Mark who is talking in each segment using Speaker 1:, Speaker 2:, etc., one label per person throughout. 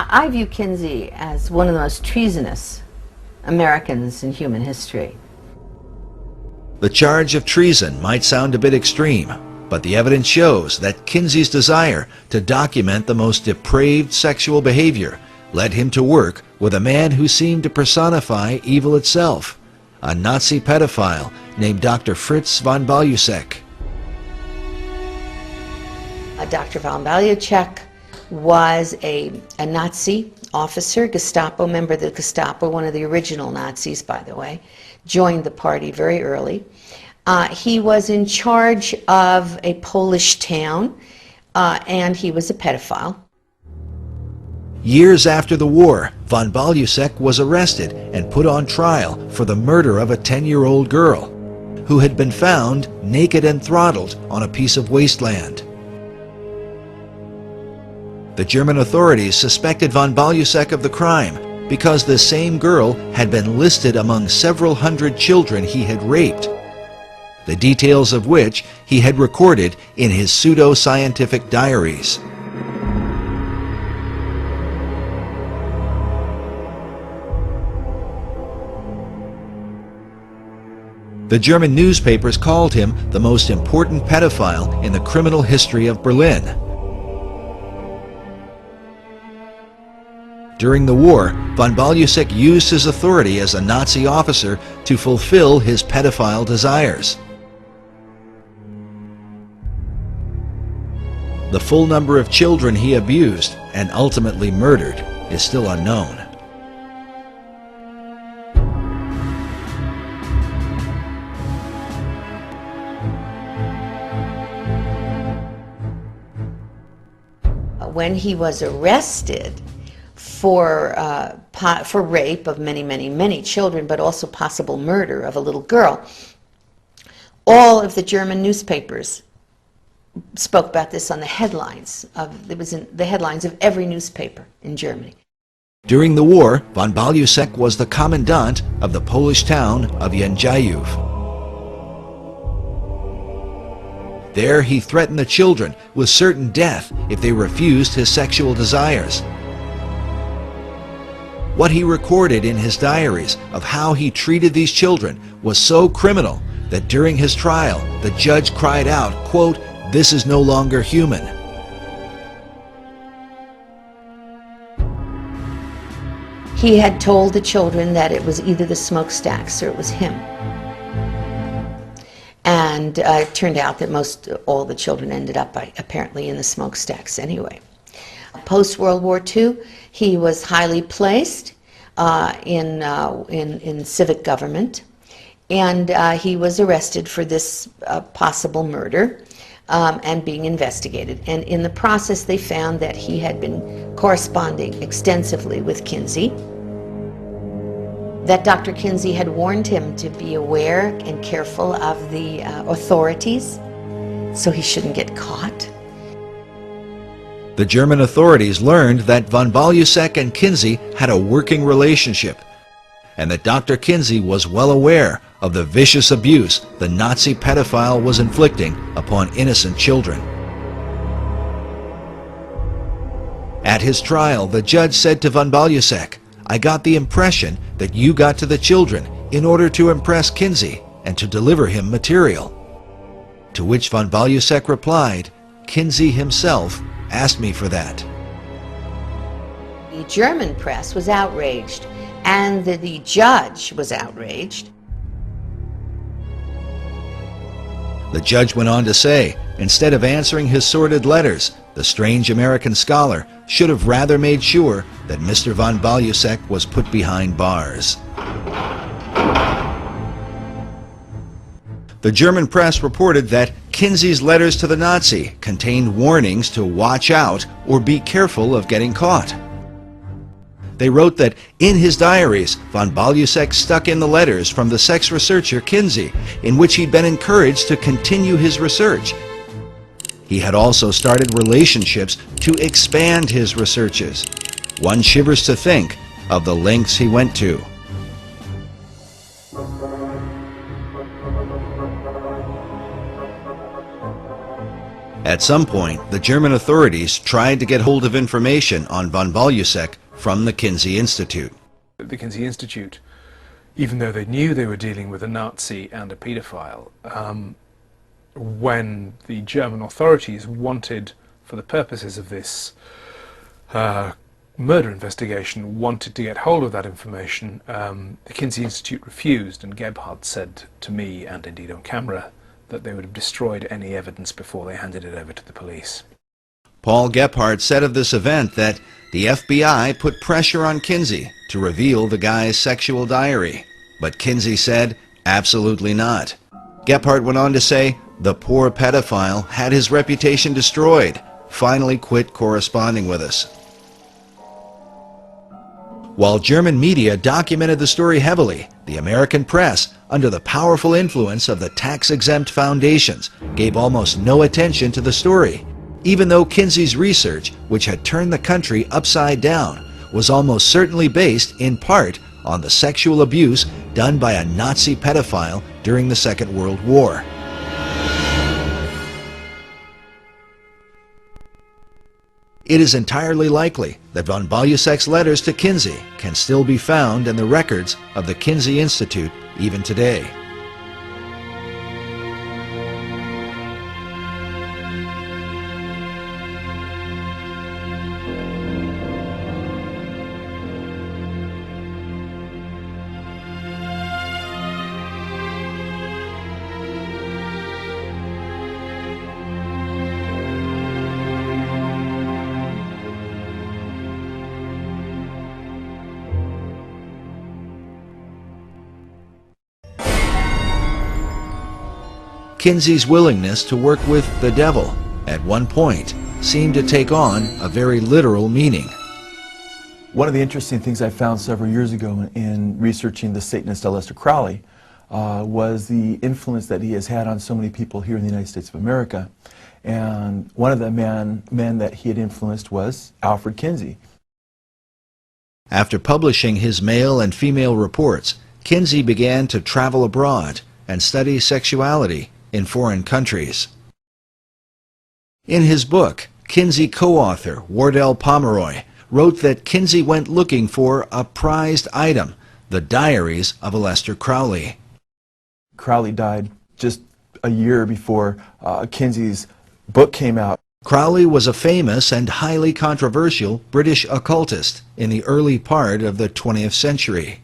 Speaker 1: I view Kinsey as one of the most treasonous Americans in human history.
Speaker 2: The charge of treason might sound a bit extreme, but the evidence shows that Kinsey's desire to document the most depraved sexual behavior led him to work with a man who seemed to personify evil itself, a Nazi pedophile named Dr. Fritz von Balusek.
Speaker 1: Dr. von Balusek was a Nazi officer, Gestapo member of the Gestapo, one of the original Nazis, by the way, joined the party very early. He was in charge of a Polish town, and he was a pedophile.
Speaker 2: Years after the war, von Balusek was arrested and put on trial for the murder of a 10-year-old girl who had been found naked and throttled on a piece of wasteland. The German authorities suspected von Balusek of the crime because the same girl had been listed among several hundred children he had raped, the details of which he had recorded in his pseudo-scientific diaries. The German newspapers called him the most important pedophile in the criminal history of Berlin. During the war, von Balusek used his authority as a Nazi officer to fulfill his pedophile desires. The full number of children he abused and ultimately murdered is still unknown.
Speaker 1: When he was arrested for rape of many children, but also possible murder of a little girl, all of the German newspapers spoke about this on the headlines. It was in the headlines of every newspaper in Germany.
Speaker 2: During the war, von Balusek was the commandant of the Polish town of Jędrzejów. There he threatened the children with certain death if they refused his sexual desires. What he recorded in his diaries of how he treated these children was so criminal that during his trial the judge cried out, quote, "This is no longer human."
Speaker 1: He had told the children that it was either the smokestacks or it was him. And it turned out that all the children ended up apparently in the smokestacks anyway. Post-World War II, he was highly placed in civic government, and he was arrested for this possible murder and being investigated. And in the process, they found that he had been corresponding extensively with Kinsey, that Dr. Kinsey had warned him to be aware and careful of the authorities so he shouldn't get caught.
Speaker 2: The German authorities learned that von Balusek and Kinsey had a working relationship, and that Dr. Kinsey was well aware of the vicious abuse the Nazi pedophile was inflicting upon innocent children. At his trial, the judge said to von Balusek, "I got the impression that you got to the children in order to impress Kinsey and to deliver him material." To which von Balusek replied, "Kinsey himself asked me for that."
Speaker 1: The German press was outraged, and the judge was outraged.
Speaker 2: The judge went on to say, instead of answering his sordid letters, the strange American scholar should have rather made sure that Mr. von Balusek was put behind bars. The German press reported that Kinsey's letters to the Nazi contained warnings to watch out or be careful of getting caught. They wrote that in his diaries, von Balusek stuck in the letters from the sex researcher Kinsey, in which he'd been encouraged to continue his research. He had also started relationships to expand his researches. One shivers to think of the lengths he went to. At some point, the German authorities tried to get hold of information on von Balusek from the Kinsey Institute.
Speaker 3: The Kinsey Institute, even though they knew they were dealing with a Nazi and a paedophile, when the German authorities wanted, for the purposes of this murder investigation, wanted to get hold of that information, the Kinsey Institute refused, and Gebhardt said to me, and indeed on camera, that they would have destroyed any evidence before they handed it over to the police.
Speaker 2: Paul Gebhardt said of this event that the FBI put pressure on Kinsey to reveal the guy's sexual diary, but Kinsey said absolutely not. Gebhardt went on to say the poor pedophile had his reputation destroyed, finally quit corresponding with us. While German media documented the story heavily, the American press, under the powerful influence of the tax-exempt foundations, gave almost no attention to the story, even though Kinsey's research, which had turned the country upside down, was almost certainly based in part on the sexual abuse done by a Nazi pedophile during the Second World War. It is entirely likely that von Balusek's letters to Kinsey can still be found in the records of the Kinsey Institute even today. Kinsey's willingness to work with the devil at one point seemed to take on a very literal meaning.
Speaker 4: One of the interesting things I found several years ago in researching the Satanist Aleister Crowley was the influence that he has had on so many people here in the United States of America. And one of the men that he had influenced was Alfred Kinsey.
Speaker 2: After publishing his male and female reports, Kinsey began to travel abroad and study sexuality in foreign countries. In his book, Kinsey co-author Wardell Pomeroy wrote that Kinsey went looking for a prized item, the diaries of Aleister Crowley.
Speaker 4: Crowley died just a year before Kinsey's book came out.
Speaker 2: Crowley was a famous and highly controversial British occultist in the early part of the 20th century.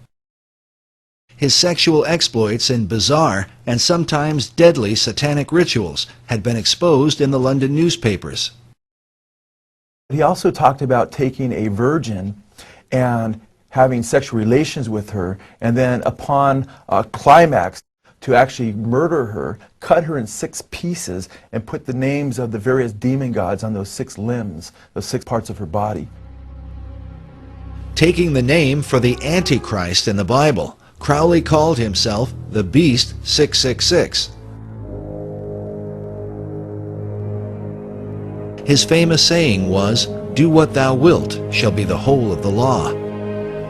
Speaker 2: His sexual exploits in bizarre and sometimes deadly satanic rituals had been exposed in the London newspapers.
Speaker 4: He also talked about taking a virgin and having sexual relations with her, and then upon a climax to actually murder her, cut her in 6 pieces, and put the names of the various demon gods on those 6 limbs, those 6 parts of her body.
Speaker 2: Taking the name for the Antichrist in the Bible, Crowley called himself the Beast 666. His famous saying was, "Do what thou wilt shall be the whole of the law,"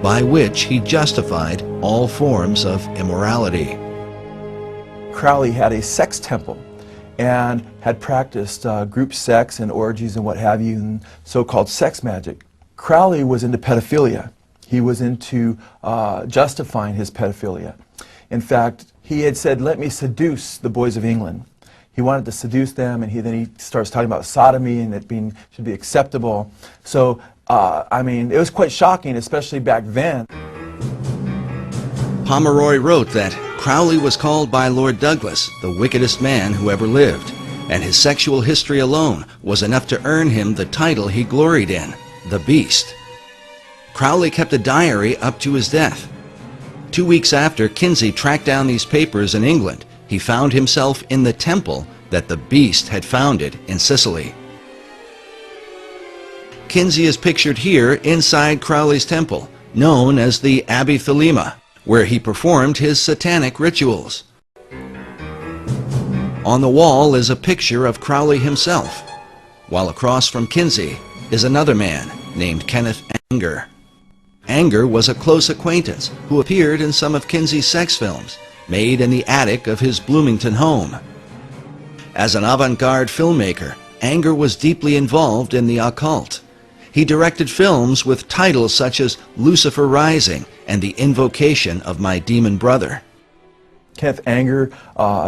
Speaker 2: by which he justified all forms of immorality.
Speaker 4: Crowley had a sex temple and had practiced group sex and orgies and what have you, and so-called sex magic. Crowley was into pedophilia. He was into justifying his pedophilia. In fact, he had said, "Let me seduce the boys of England." He wanted to seduce them, and then he starts talking about sodomy and it should be acceptable. So, I mean, it was quite shocking, especially back then.
Speaker 2: Pomeroy wrote that Crowley was called by Lord Douglas the wickedest man who ever lived, and his sexual history alone was enough to earn him the title he gloried in, the Beast. Crowley kept a diary up to his death. 2 weeks after Kinsey tracked down these papers in England, he found himself in the temple that the Beast had founded in Sicily. Kinsey is pictured here inside Crowley's temple, known as the Abbey Thelema, where he performed his satanic rituals. On the wall is a picture of Crowley himself, while across from Kinsey is another man named Kenneth Anger. Anger was a close acquaintance who appeared in some of Kinsey's sex films, made in the attic of his Bloomington home. As an avant-garde filmmaker, Anger was deeply involved in the occult. He directed films with titles such as Lucifer Rising and The Invocation of My Demon Brother.
Speaker 4: Kenneth Anger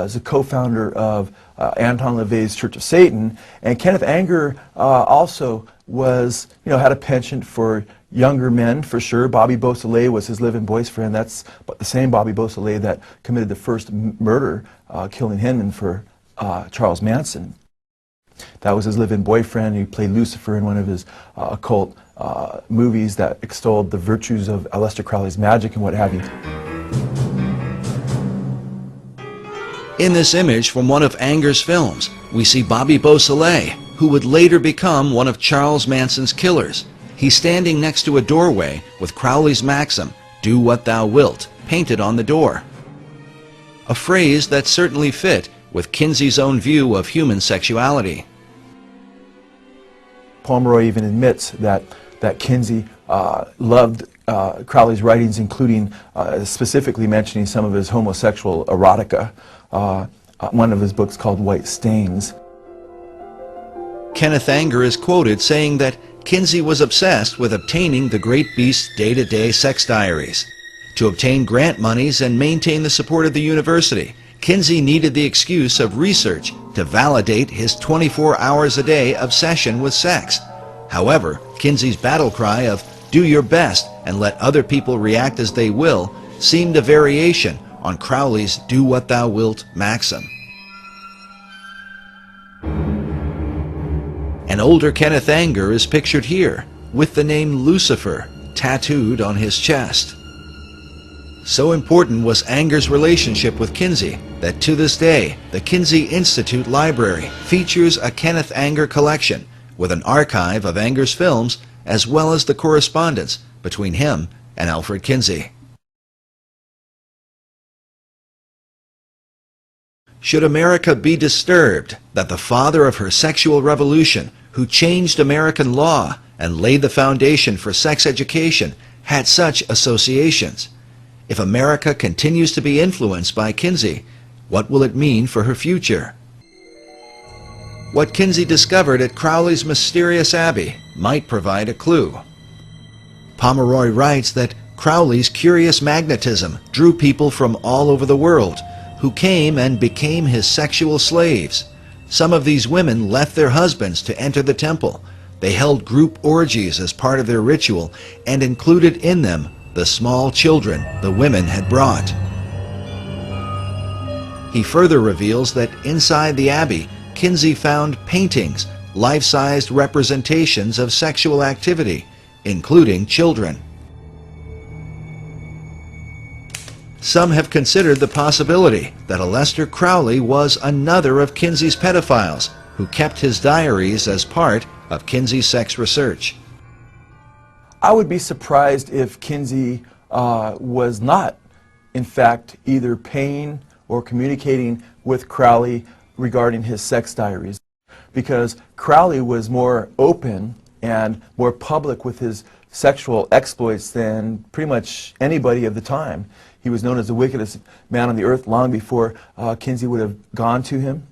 Speaker 4: is a co-founder of Anton LaVey's Church of Satan, and Kenneth Anger also was, had a penchant for younger men, for sure. Bobby Beausoleil was his live-in boyfriend. That's the same Bobby Beausoleil that committed the first murder, killing Hinman for Charles Manson. That was his live-in boyfriend. He played Lucifer in one of his occult movies that extolled the virtues of Aleister Crowley's magic and what have you.
Speaker 2: In this image from one of Anger's films, we see Bobby Beausoleil, who would later become one of Charles Manson's killers. He's standing next to a doorway with Crowley's maxim, "Do what thou wilt," painted on the door. A phrase that certainly fit with Kinsey's own view of human sexuality.
Speaker 4: Pomeroy even admits that Kinsey loved Crowley's writings, including specifically mentioning some of his homosexual erotica. One of his books called White Stains.
Speaker 2: Kenneth Anger is quoted saying that Kinsey was obsessed with obtaining the great beast's day-to-day sex diaries. To obtain grant monies and maintain the support of the university, Kinsey needed the excuse of research to validate his 24 hours a day obsession with sex. However, Kinsey's battle cry of "do your best and let other people react as they will" seemed a variation on Crowley's "do what thou wilt" maxim. An older Kenneth Anger is pictured here, with the name Lucifer tattooed on his chest. So important was Anger's relationship with Kinsey that to this day, the Kinsey Institute Library features a Kenneth Anger collection with an archive of Anger's films as well as the correspondence between him and Alfred Kinsey. Should America be disturbed that the father of her sexual revolution, who changed American law and laid the foundation for sex education, had such associations? If America continues to be influenced by Kinsey, what will it mean for her future? What Kinsey discovered at Crowley's mysterious abbey might provide a clue. Pomeroy writes that Crowley's curious magnetism drew people from all over the world, who came and became his sexual slaves. Some of these women left their husbands to enter the temple. They held group orgies as part of their ritual and included in them the small children the women had brought. He further reveals that inside the abbey, Kinsey found paintings, life-sized representations of sexual activity, including children. Some have considered the possibility that Aleister Crowley was another of Kinsey's pedophiles who kept his diaries as part of Kinsey's sex research.
Speaker 4: I would be surprised if Kinsey was not, in fact, either paying or communicating with Crowley regarding his sex diaries, because Crowley was more open and more public with his sexual exploits than pretty much anybody of the time. He was known as the wickedest man on the earth long before Kinsey would have gone to him.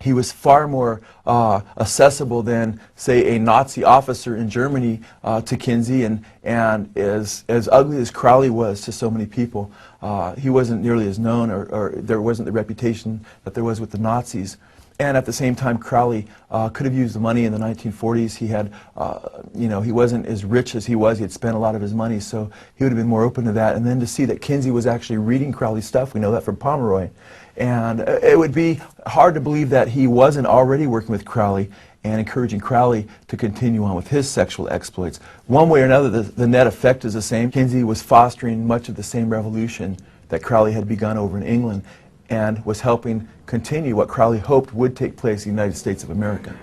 Speaker 4: He was far more accessible than, say, a Nazi officer in Germany to Kinsey, and as ugly as Crowley was to so many people, he wasn't nearly as known, or there wasn't the reputation that there was with the Nazis. And at the same time, Crowley could have used the money in the 1940s. He had, he wasn't as rich as he was. He had spent a lot of his money, so he would have been more open to that. And then to see that Kinsey was actually reading Crowley's stuff, we know that from Pomeroy. And it would be hard to believe that he wasn't already working with Crowley and encouraging Crowley to continue on with his sexual exploits. One way or another, the net effect is the same. Kinsey was fostering much of the same revolution that Crowley had begun over in England, and was helping continue what Crowley hoped would take place in the United States of America.